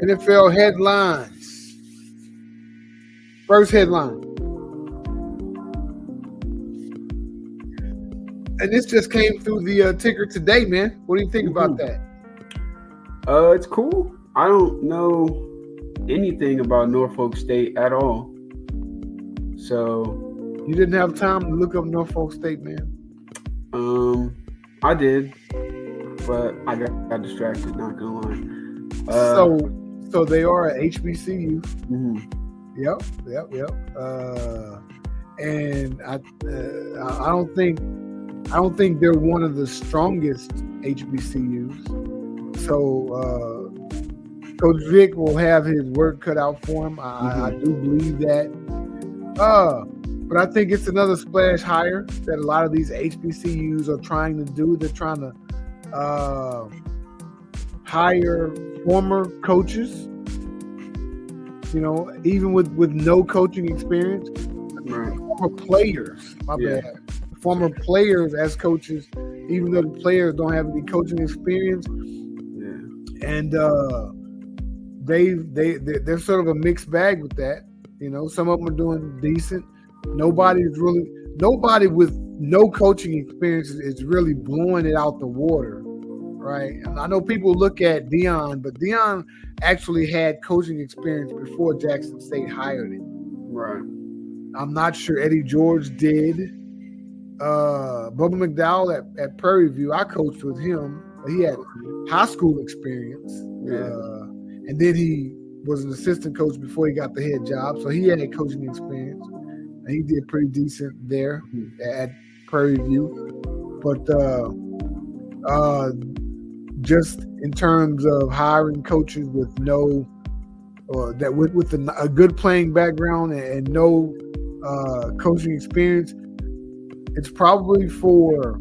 NFL headlines. First headline. And this just came through the ticker today, man. What do you think about that? It's cool. I don't know anything about Norfolk State at all. So you didn't have time to look up Norfolk State, man? I did, but I got distracted. Not gonna lie. So they are at HBCU. Mm-hmm. Yep. And I don't think they're one of the strongest HBCUs. So Coach Vic will have his work cut out for him. I do believe that. But I think it's another splash hire that a lot of these HBCUs are trying to do. They're trying to hire former coaches, even with no coaching experience. Right. Former players, bad. Former players as coaches, even though the players don't have any coaching experience. Yeah. And they're sort of a mixed bag with that. Some of them are doing decent. Nobody with no coaching experience is really blowing it out the water, right? And I know people look at Deion, but Deion actually had coaching experience before Jackson State hired him. Right. I'm not sure Eddie George did. Bubba McDowell at Prairie View, I coached with him. He had high school experience. And then he was an assistant coach before he got the head job. So he had coaching experience. And he did pretty decent there at Prairie View. But just in terms of hiring coaches with with a good playing background and no coaching experience, it's probably for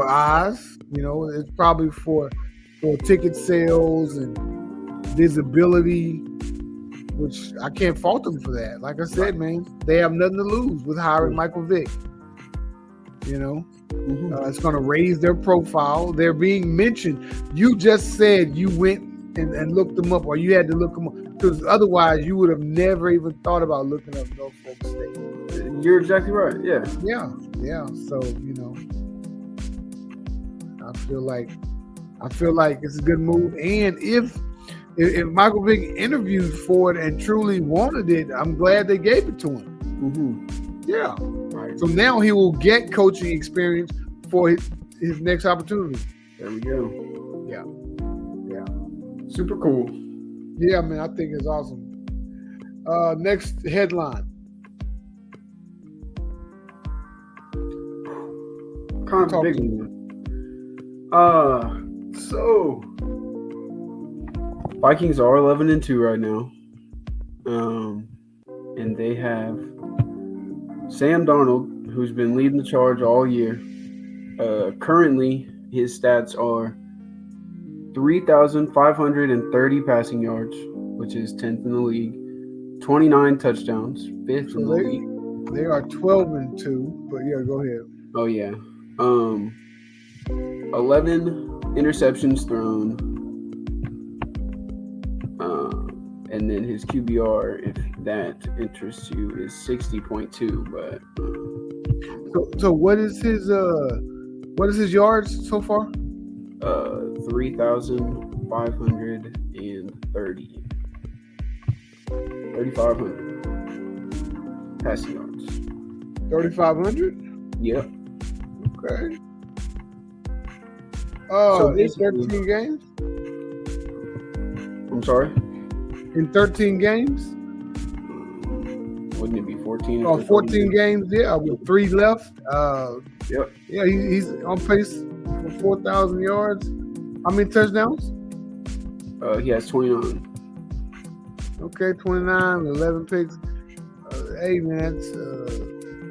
eyes. It's probably for ticket sales and visibility, which I can't fault them for that. Like I said, man, they have nothing to lose with hiring Michael Vick. It's going to raise their profile. They're being mentioned. You just said you went and looked them up, or you had to look them up, because otherwise you would have never even thought about looking up Norfolk State. You're exactly right. Yeah. So I feel like it's a good move. And if Michael Vick interviewed for it and truly wanted it, I'm glad they gave it to him. Yeah. Right. So now he will get coaching experience for his next opportunity. There we go. Yeah. Super cool. Yeah, man, I think it's awesome. Next headline. Kind of a big one. So Vikings are 11-2 right now. And they have Sam Darnold, who's been leading the charge all year. Currently, his stats are 3,530 passing yards, which is 10th in the league. 29 touchdowns, 5th in the league. They are 12-2, but yeah, go ahead. Oh yeah. 11 interceptions thrown. And then his QBR, if that interests you, is 60.2. But so what is his yards so far? 3,530. 3,500 passing yards. 3,500? Yep. Okay. So in 13 games? I'm sorry? In 13 games? Wouldn't it be 14? 14 games, yeah, with 3 left. Yep. Yeah, he's on pace for 4,000 yards. How many touchdowns? He has 29. Okay, 29, 11 picks. Hey, man, it's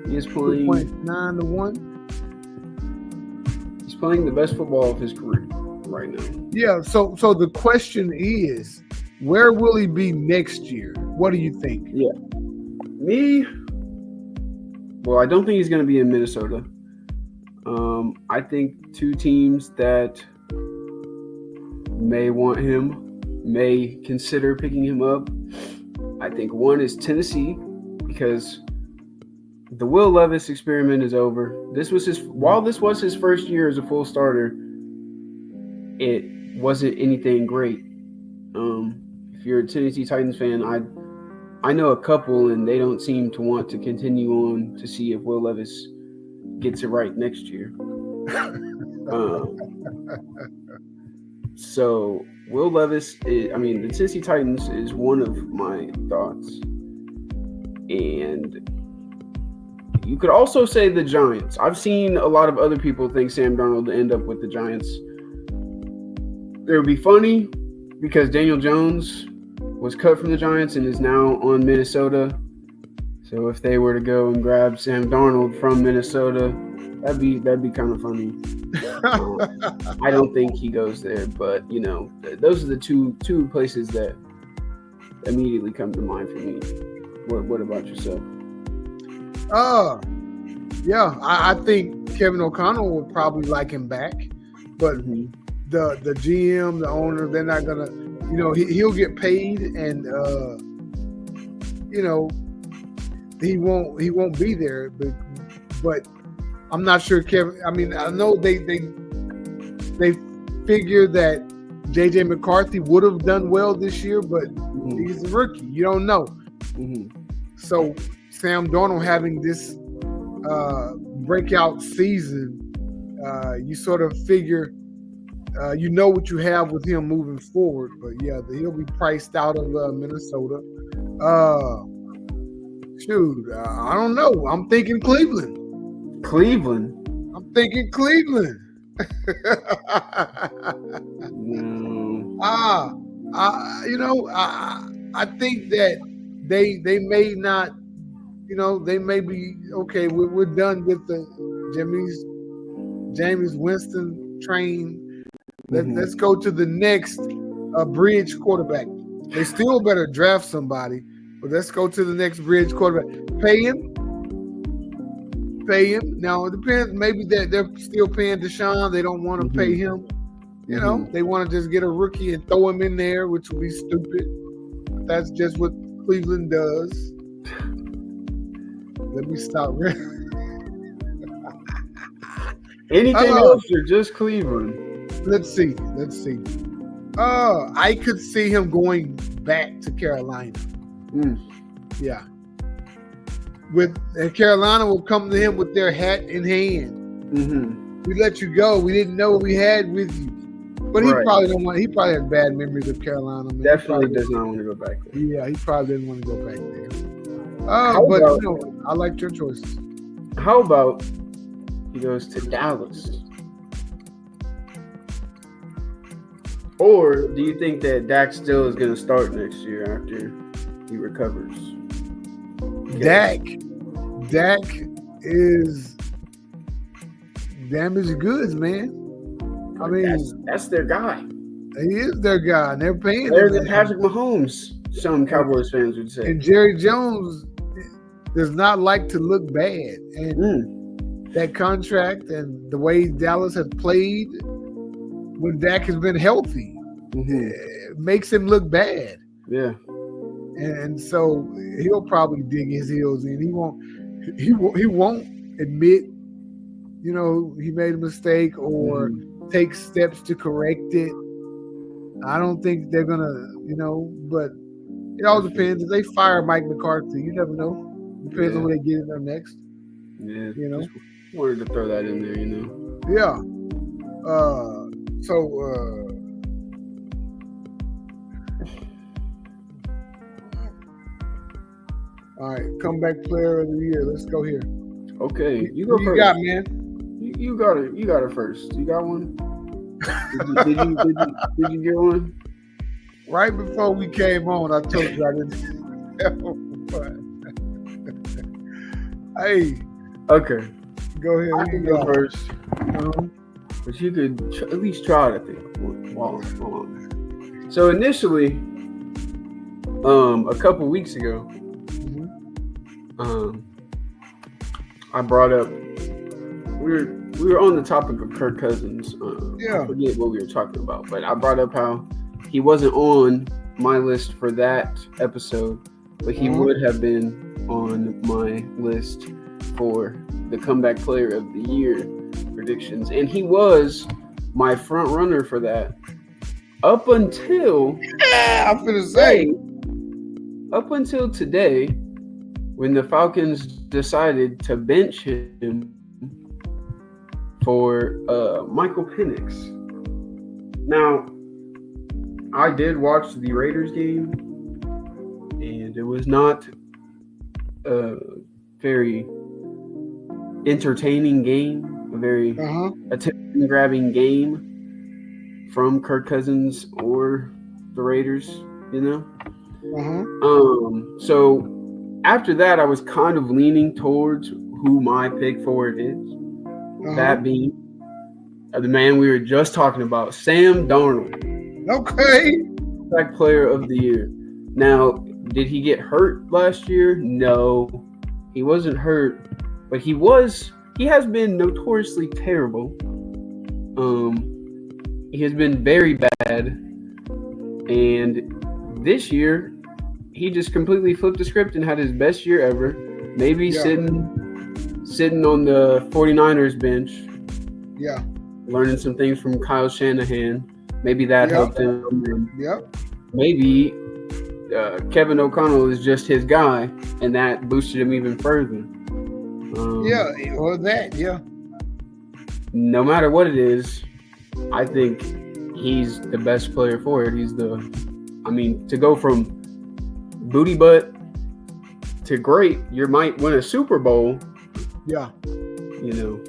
he is playing 9-1. He's playing the best football of his career right now. Yeah, so the question is, where will he be next year? What do you think? Yeah. Me? Well, I don't think he's going to be in Minnesota. I think two teams that may want him, may consider picking him up. I think one is Tennessee, because the Will Levis experiment is over. While this was his first year as a full starter, it wasn't anything great. If you're a Tennessee Titans fan, I know a couple, and they don't seem to want to continue on to see if Will Levis gets it right next year. So Will Levis, the Tennessee Titans is one of my thoughts. And you could also say the Giants. I've seen a lot of other people think Sam Darnold will end up with the Giants. It would be funny because Daniel Jones was cut from the Giants and is now on Minnesota. So if they were to go and grab Sam Darnold from Minnesota, that'd be kind of funny. I don't think he goes there, but those are the two places that immediately come to mind for me. What about yourself? Yeah, I think Kevin O'Connell would probably like him back, but the GM, the owner, they're not gonna. He'll get paid, and he won't be there. But I'm not sure Kevin. I mean, I know they figured that JJ McCarthy would have done well this year, but he's a rookie. You don't know. So Sam Darnold having this breakout season, you sort of figure. What you have with him moving forward, but yeah, he'll be priced out of Minnesota. I don't know. I'm thinking Cleveland. I'm thinking Cleveland. I think that they may not. They may be okay. We're done with the Jameis Winston train. Let's go to the next bridge quarterback. They still better draft somebody, but let's go to the next bridge quarterback. Pay him. Now, it depends. Maybe they're still paying Deshaun. They don't want to pay him. They want to just get a rookie and throw him in there, which would be stupid. But that's just what Cleveland does. Let me stop. Anything else or just Cleveland? Let's see. I could see him going back to Carolina. Yeah. Carolina will come to him with their hat in hand. We let you go. We didn't know what we had with you. But he probably don't want. He probably has bad memories of Carolina. Man. Definitely does not want to go back there. Yeah, he probably didn't want to go back there. I like your choices. How about he goes to Dallas? Or do you think that Dak still is going to start next year after he recovers? Dak is damaged goods, man. I mean, that's their guy. He is their guy, and they're paying. Better than Patrick Mahomes, some Cowboys fans would say. And Jerry Jones does not like to look bad, and that contract and the way Dallas has played when Dak has been healthy makes him look bad. Yeah. And so he'll probably dig his heels in. He won't admit, he made a mistake or take steps to correct it. I don't think they're gonna, but it all depends. If they fire Mike McCarthy, you never know. Depends on who they get in there next. Yeah. Just wanted to throw that in there, Yeah. All right, comeback player of the year. Let's go here. Okay, you go first. You got, man. You got it. You got it first. You got one? Did you get one? Right before we came on, I told you I didn't. Hey. Okay. Go ahead. I can go first. But you could at least try it, I think. So initially, a couple weeks ago, I brought up, we were we were on the topic of Kirk Cousins. Yeah. I forget what we were talking about, but I brought up how he wasn't on my list for that episode, but he would have been on my list for the comeback player of the year predictions, and he was my front runner for that up until I'm gonna say up until today, when the Falcons decided to bench him for Michael Penix. Now, I did watch the Raiders game, and it was not a very entertaining game, a very attention-grabbing game from Kirk Cousins or the Raiders, you know? So after that, I was kind of leaning towards who my pick for it is. That being the man we were just talking about, Sam Darnold. Okay. Comeback player of the year. Now, did he get hurt last year? No, he wasn't hurt, but he has been notoriously terrible. He has been very bad, and this year he just completely flipped the script and had his best year ever. Maybe sitting on the 49ers bench. Yeah. Learning some things from Kyle Shanahan. Maybe that helped him. Maybe Kevin O'Connell is just his guy, and that boosted him even further. Or that, No matter what it is, I think he's the best player for it. To go from booty butt to great, you might win a Super Bowl. Yeah. You know,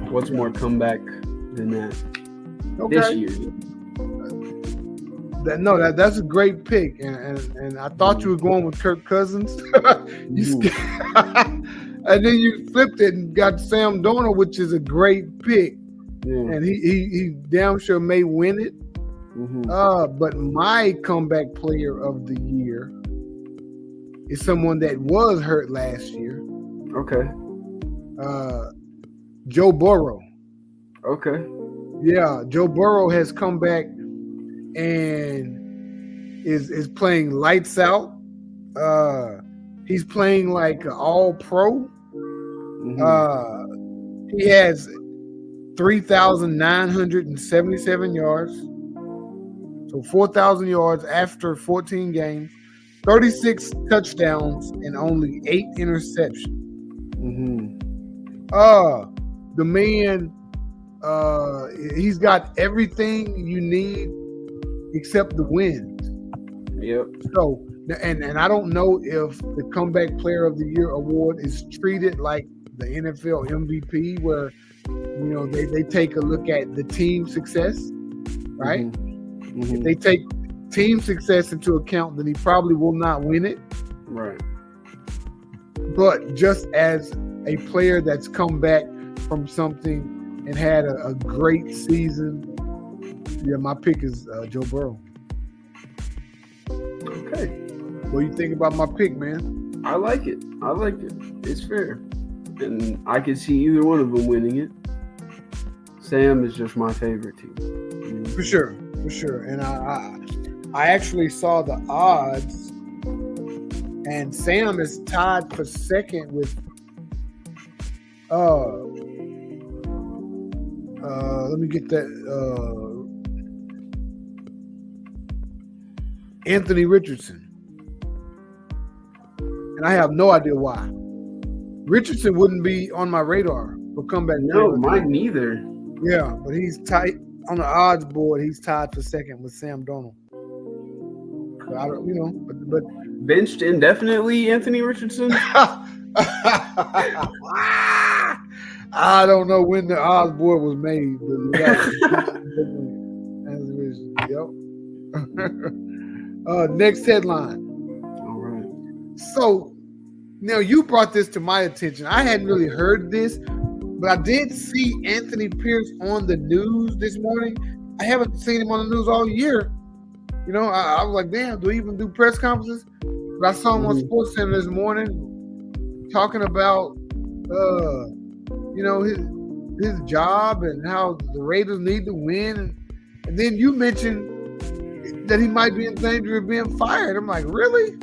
what's more comeback than that this year? That's a great pick, and I thought you were going with Kirk Cousins, and then you flipped it and got Sam Darnold, which is a great pick, and he damn sure may win it. But my comeback player of the year is someone that was hurt last year. Okay. Joe Burrow. Okay. Yeah, Joe Burrow has come back and is playing lights out. He's playing like an all-pro. He has 3,977 yards. So 4,000 yards after 14 games, 36 touchdowns, and only 8 interceptions. The man, he's got everything you need except the wins. Yep. So, and I don't know if the comeback player of the year award is treated like the NFL MVP, where they take a look at the team success, right? If they take team success into account, then he probably will not win it. Right. But just as a player that's come back from something and had a great season, my pick is Joe Burrow. Okay. What do you think about my pick, man? I like it. It's fair. And I could see either one of them winning it. Sam is just my favorite team. For sure. And I actually saw the odds, and Sam is tied for second with let me get that Anthony Richardson. And I have no idea why. Richardson wouldn't be on my radar for comeback. No, mine neither. Yeah, but he's tight on the odds board. He's tied for second with Sam Darnold. So I don't, but benched indefinitely, Anthony Richardson. I don't know when the odds board was made, but yep. Next headline. All right. So now you brought this to my attention. I hadn't really heard this, but I did see Anthony Pierce on the news this morning. I haven't seen him on the news all year. I was like, damn, do he even do press conferences? But I saw him on SportsCenter this morning talking about, his job and how the Raiders need to win, and then you mentioned that he might be in danger of being fired. I'm like, really?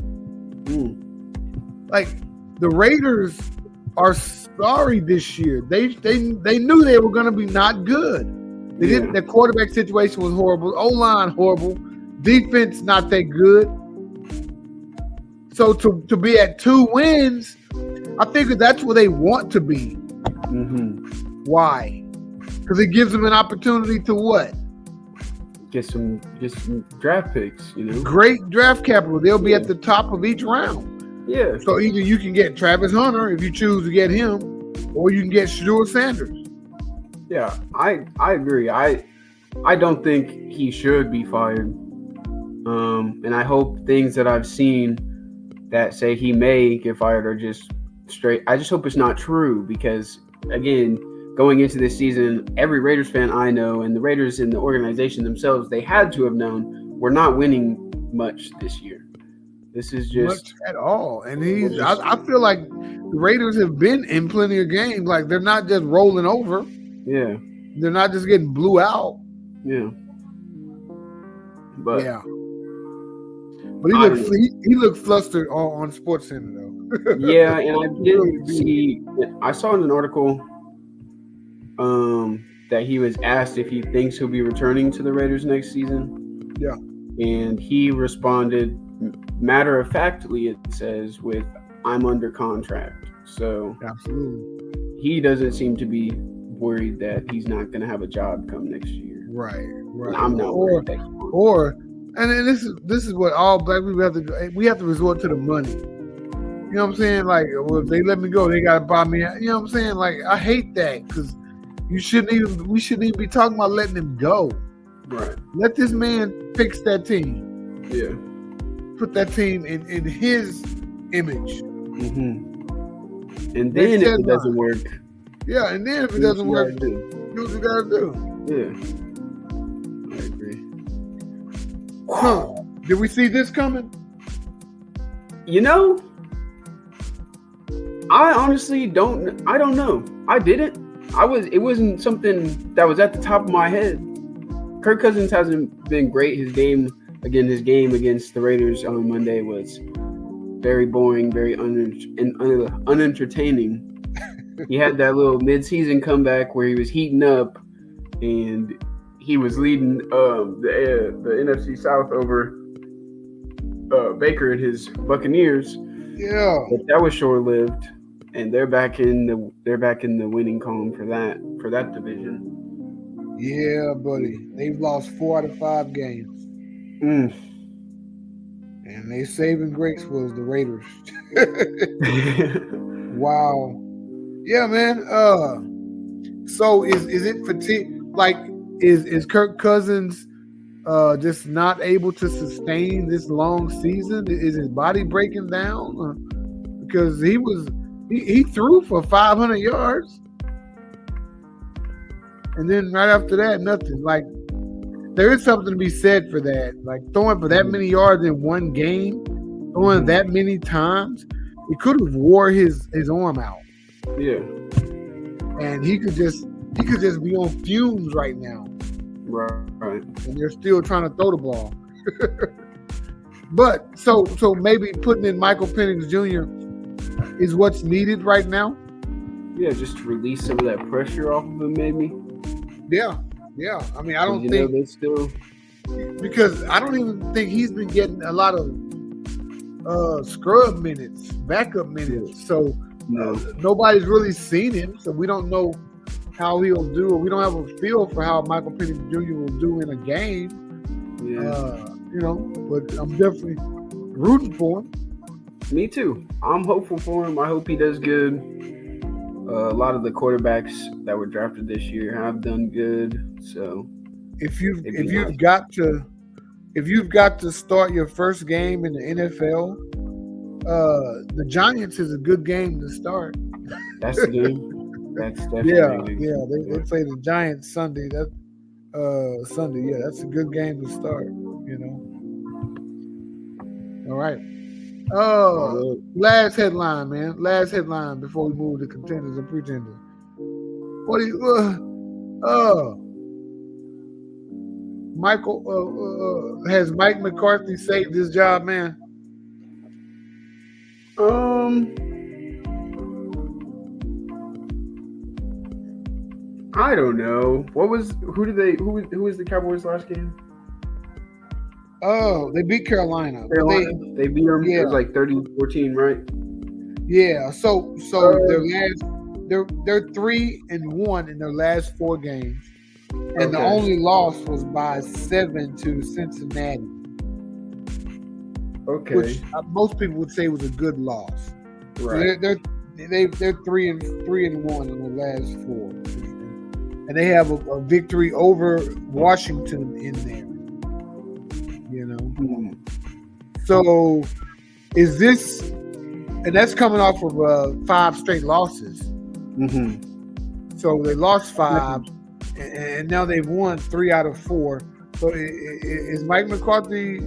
Like, the Raiders are sorry this year. They knew they were going to be not good. They didn't. Their quarterback situation was horrible. O-line horrible. Defense not that good. So to be at 2 wins, I think that's where they want to be. Mm-hmm. Why? Because it gives them an opportunity to what? Get some draft picks, you know. Great draft capital. They'll be at the top of each round. Yeah. So either you can get Travis Hunter if you choose to get him, or you can get Shedeur Sanders. Yeah, I agree. I don't think he should be fired. And I hope things that I've seen that say he may get fired are just straight. I just hope it's not true because, again, going into this season, every Raiders fan I know and the Raiders in the organization themselves, they had to have known we're not winning much this year. This is just much at all. And I feel like the Raiders have been in plenty of games. Like, they're not just rolling over. Yeah. They're not just getting blew out. Yeah. But yeah. But he looked flustered on SportsCenter though. Yeah, and I did see. I saw in an article that he was asked if he thinks he'll be returning to the Raiders next season. Yeah. And he responded, matter of factly, it says, with "I'm under contract." So absolutely, he doesn't seem to be worried that he's not going to have a job come next year. Right. And I'm not worried. And then this is what all black people have to do. We have to resort to the money. You know what I'm saying? Like, well, if they let me go, they got to buy me. You know what I'm saying? Like, I hate that because we shouldn't even be talking about letting him go. Right. Let this man fix that team. Yeah. Put that team in his image. Mm-hmm. And then if it doesn't work. Yeah, and then if it doesn't work, do what you got to do. Yeah. I agree. Huh. Did we see this coming? You know, I honestly don't. I don't know. I didn't. It wasn't something that was at the top of my head. Kirk Cousins hasn't been great. His game against the Raiders on Monday was very boring, very unentertaining. He had that little mid-season comeback where he was heating up, and he was leading the NFC South over Baker and his Buccaneers. Yeah, but that was short-lived, and they're back in the winning column for that division. Yeah, buddy, they've lost 4 out of 5 games, and their saving grace was the Raiders. Wow. Yeah, man. So is it fatigue? Like, is Kirk Cousins just not able to sustain this long season? Is his body breaking down? Because he threw for 500 yards, and then right after that, nothing. Like, there is something to be said for that. Like, throwing for that many yards in one game, throwing that many times, he could have wore his arm out. Yeah. And he could just be on fumes right now. Right. And they're still trying to throw the ball. But so maybe putting in Michael Penix Jr. is what's needed right now. Yeah, just to release some of that pressure off of him, maybe. Yeah. I mean, I don't think they still, because I don't even think he's been getting a lot of scrub minutes, backup minutes. So nobody's really seen him, so we don't know how he'll do, or we don't have a feel for how Michael Penix Jr. will do in a game. Yeah. But I'm definitely rooting for him. Me too. I'm hopeful for him. I hope he does good. A lot of the quarterbacks that were drafted this year have done good. So if you've got to start your first game in the NFL, the Giants is a good game to start. That's the game. That's definitely they play the Giants Sunday. Sunday. Yeah, that's a good game to start. All right. Last headline, man. Last headline before we move to contenders and pretenders. What do you? Michael has Mike McCarthy saved his job, man? I don't know. Who was the Cowboys last game? Oh, they beat Carolina. They beat them. Yeah. It was like 30-14, right? Yeah. So they're 3-1 in their last 4 games, and the only loss was by 7 to Cincinnati. Okay. Which most people would say was a good loss. Right. So they're 3-1 in the last 4, and they have a victory over Washington in there. You know. Mm-hmm. So is this, and that's coming off of 5 straight losses. Mm-hmm. So they lost 5, and now they've won 3 out of 4. So is Mike McCarthy?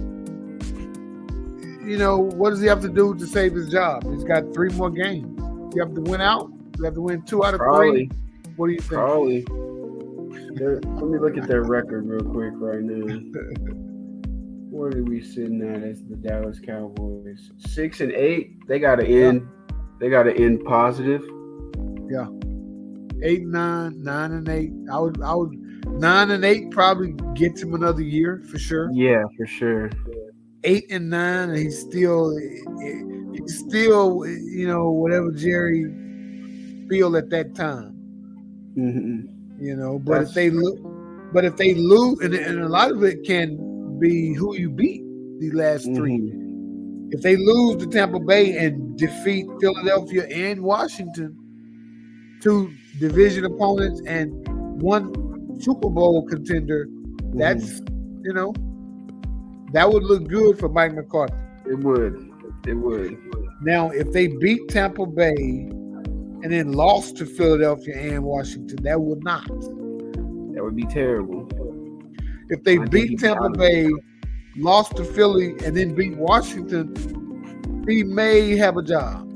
You know, what does he have to do to save his job? He's got 3 more games. You have to win out. You have to win 2 out of 3. What do you think? Probably. Let me look at their record real quick right now. Where are we sitting at as the Dallas Cowboys? 6-8. They got to end. Yeah. They got to end positive. Yeah. 8-9, 9-8. I would 9-8 probably gets him another year for sure. Yeah, for sure. 8-9, and he's still, you know, whatever Jerry feel at that time. Mm-hmm. You know, but if they lose, and a lot of it can be who you beat the last 3. Mm-hmm. If they lose to Tampa Bay and defeat Philadelphia and Washington, 2 division opponents and 1 Super Bowl contender, that's, you know, that would look good for Mike McCarthy. It would. Now, if they beat Tampa Bay and then lost to Philadelphia and Washington, that would not. That would be terrible. If they beat Tampa Bay, lost to Philly, and then beat Washington, he may have a job.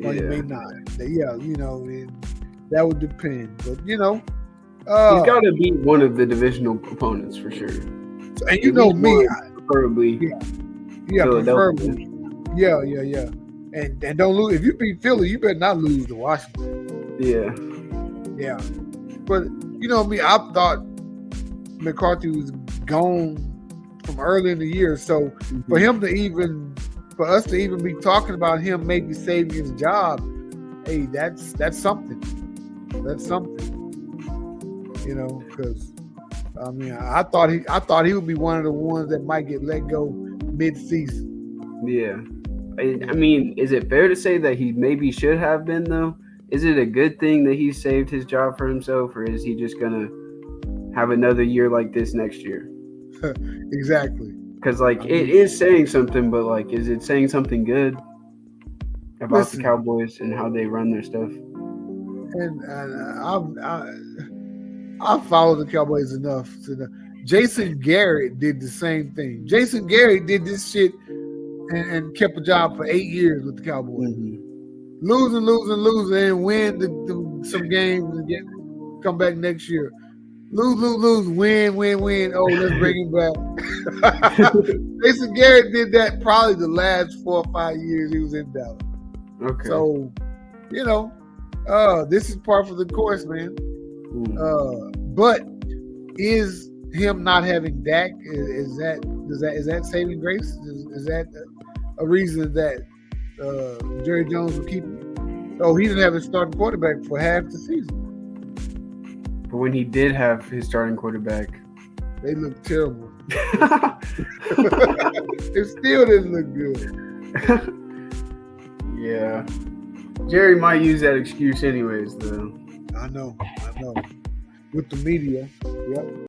Or he may not. Yeah, you know, that would depend. But, you know. He's got to beat one of the divisional opponents for sure. And you know me. Preferably. Yeah, preferably. Yeah. And don't lose. If you beat Philly, you better not lose to Washington. Yeah. Yeah. But, you know me, I thought McCarthy was gone from early in the year. So for us to even be talking about him maybe saving his job, hey, that's something. That's something. You know, because I mean, I thought he would be one of the ones that might get let go mid-season. Yeah. I mean, is it fair to say that he maybe should have been, though? Is it a good thing that he saved his job for himself, or is he just going to have another year like this next year? Exactly. Because, like, it is saying something, but, like, is it saying something good about the Cowboys and how they run their stuff? And I follow the Cowboys enough to know. Jason Garrett did the same thing. Jason Garrett did this shit and kept a job for 8 years with the Cowboys. Mm-hmm. Losing, and win some games and come back next year. Lose, win. Oh, let's bring him back. Jason Garrett did that probably the last 4 or 5 years he was in Dallas. Okay. So, you know, this is par for the course, man. But is him not having Dak, is that saving grace? Is that a reason that Jerry Jones will keep him? Oh, he didn't have his starting quarterback for half the season. But when he did have his starting quarterback, they looked terrible. It still didn't look good. Yeah. Jerry might use that excuse anyways, though. I know. With the media. Yep.